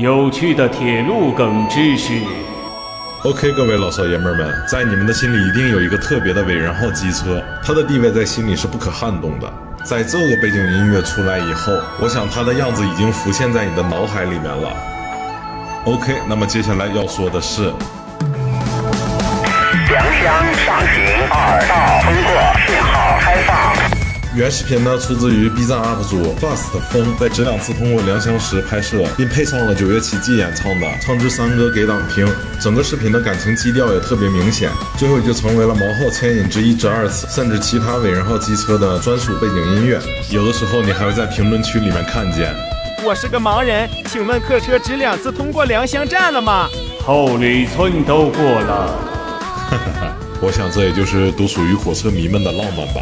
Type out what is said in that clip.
有趣的铁路梗知识。OK， 各位老少爷们儿们，在你们的心里一定有一个特别的尾人号机车，它的地位在心里是不可撼动的。在这个背景音乐出来以后，我想它的样子已经浮现在你的脑海里面了。OK， 那么接下来要说的是，良乡上行2道通过，信号开放。原视频呢出自于 B 站 UP 主 Fast 风在质量次通过良乡时拍摄，并配上了9月7季演唱的《唱支山歌给党听》，整个视频的感情基调也特别明显，最后就成为了毛号牵引之1至2次，甚至其他尾人号机车的专属背景音乐。有的时候你还会在评论区里面看见。我是个盲人，请问客车只2次通过良乡站了吗？后里村都过了。我想这也就是独属于火车迷们的浪漫吧。